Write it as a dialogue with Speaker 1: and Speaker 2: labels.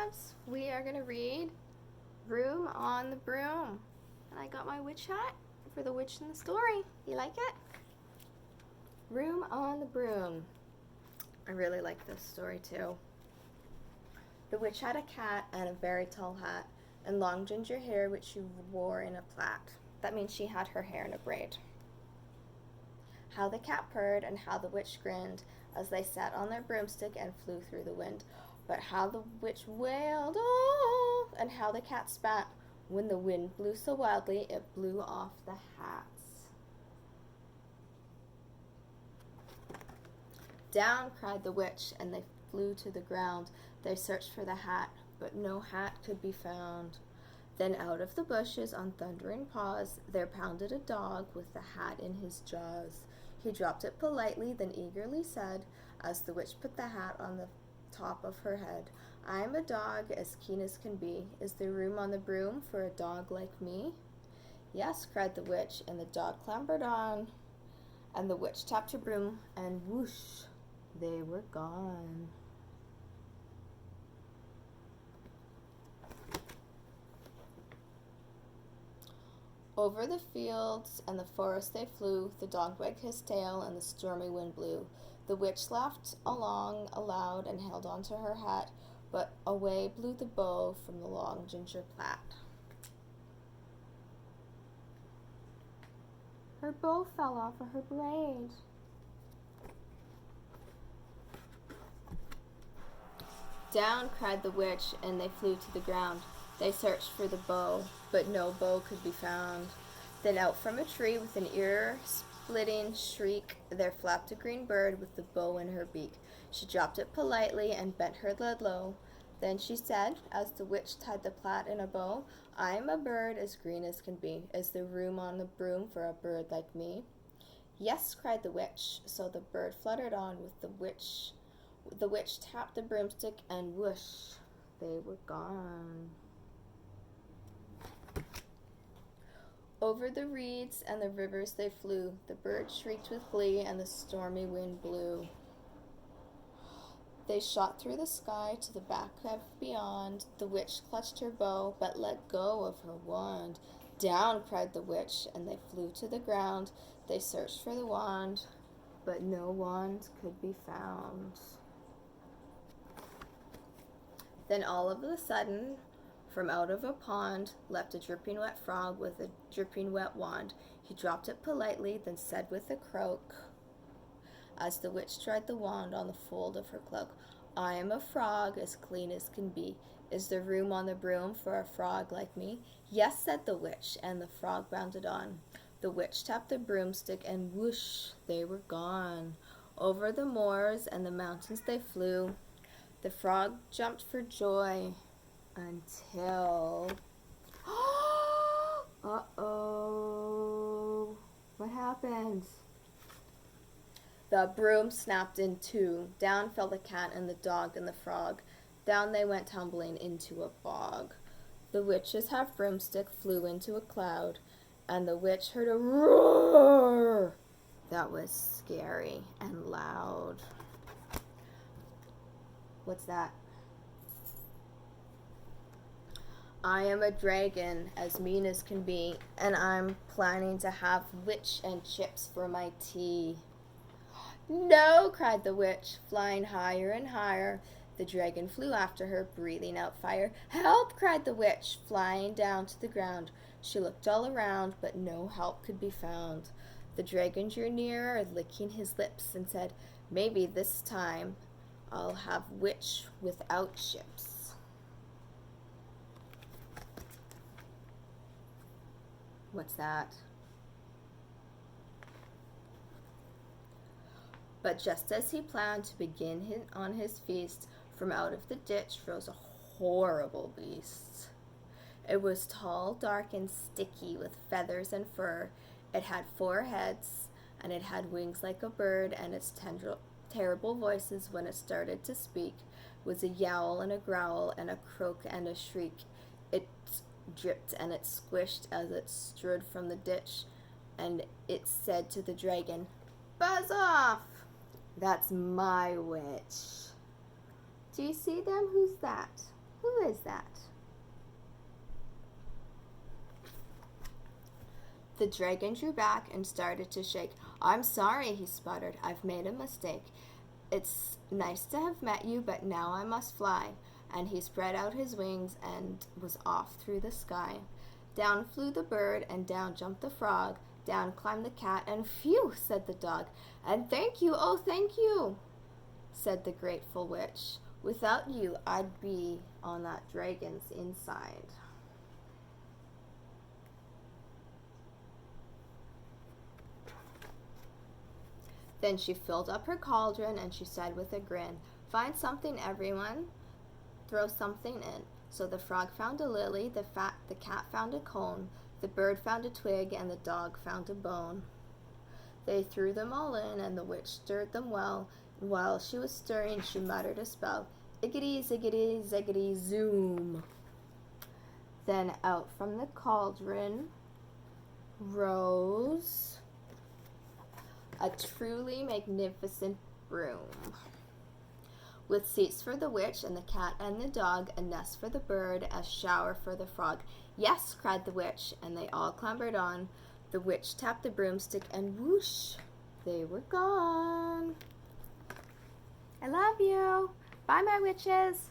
Speaker 1: loves. We are going to read Room on the Broom. And I got my witch hat for the witch in the story. You like it? Room on the Broom. I really like this story too. The witch had a cat and a very tall hat and long ginger hair which she wore in a plait. That means she had her hair in a braid. How the cat purred and how the witch grinned as they sat on their broomstick and flew through the wind. But how the witch wailed, oh, and how the cat spat when the wind blew so wildly it blew off the hats. Down, cried the witch, and they flew to the ground. They searched for the hat, but no hat could be found. Then out of the bushes on thundering paws there pounded a dog with the hat in his jaws. He dropped it politely, then eagerly said, as the witch put the hat on the top of her head, I am a dog as keen as can be. Is there room on the broom for a dog like me? Yes, cried the witch, and the dog clambered on, and the witch tapped her broom, and whoosh, they were gone. Over the fields and the forest they flew, the dog wagged his tail and the stormy wind blew. The witch laughed along aloud and held on to her hat, but away blew the bow from the long ginger plait. Her bow fell off of her braid. Down, cried the witch, and they flew to the ground. They searched for the bow, but no bow could be found. Then out from a tree with an ear-splitting shriek there flapped a green bird with the bow in her beak. She dropped it politely and bent her head low. Then she said, as the witch tied the plait in a bow, I am a bird as green as can be. Is there room on the broom for a bird like me? Yes, cried the witch. So the bird fluttered on with the witch. The witch tapped the broomstick and whoosh, they were gone. Over the reeds and the rivers they flew. The birds shrieked with glee and the stormy wind blew. They shot through the sky to the back of beyond. The witch clutched her bow, but let go of her wand. Down, cried the witch, and they flew to the ground. They searched for the wand, but no wand could be found. Then all of a sudden, from out of a pond, leapt a dripping wet frog with a dripping wet wand. He dropped it politely, then said with a croak, as the witch tried the wand on the fold of her cloak, I am a frog as clean as can be. Is there room on the broom for a frog like me? Yes, said the witch, and the frog bounded on. The witch tapped the broomstick, and whoosh, they were gone. Over the moors and the mountains they flew. The frog jumped for joy until... Uh-oh. What happened? The broom snapped in two. Down fell the cat and the dog and the frog. Down they went tumbling into a bog. The witch's half broomstick flew into a cloud, and the witch heard a roar that was scary and loud. What's that? I am a dragon, as mean as can be, and I'm planning to have witch and chips for my tea. No, cried the witch, flying higher and higher. The dragon flew after her, breathing out fire. Help, cried the witch, flying down to the ground. She looked all around, but no help could be found. The dragon drew nearer, licking his lips, and said, maybe this time I'll have witch without chips. What's that? But just as he planned to begin on his feast, from out of the ditch rose a horrible beast. It was tall, dark, and sticky, with feathers and fur. It had 4 heads, and it had wings like a bird, and its terrible voices, when it started to speak, was a yowl and a growl and a croak and a shriek. It dripped and it squished as it strode from the ditch, and it said to the dragon, Buzz off! That's my witch. Do you see them? Who's that? Who is that? The dragon drew back and started to shake. I'm sorry, he sputtered. I've made a mistake. It's nice to have met you, but now I must fly. And he spread out his wings and was off through the sky. Down flew the bird, and down jumped the frog. Down climbed the cat, and phew, said the dog. And thank you, oh, thank you, said the grateful witch. Without you, I'd be on that dragon's inside. Then she filled up her cauldron, and she said with a grin, Find something, everyone. Throw something in. So the frog found a lily, the cat found a cone, the bird found a twig, and the dog found a bone. They threw them all in, and the witch stirred them well. And while she was stirring, she muttered a spell. Iggity, ziggity, zaggity, zoom. Then out from the cauldron rose a truly magnificent broom, with seats for the witch and the cat and the dog, a nest for the bird, a shower for the frog. Yes, cried the witch, and they all clambered on. The witch tapped the broomstick, and whoosh, they were gone. I love you. Bye, my witches.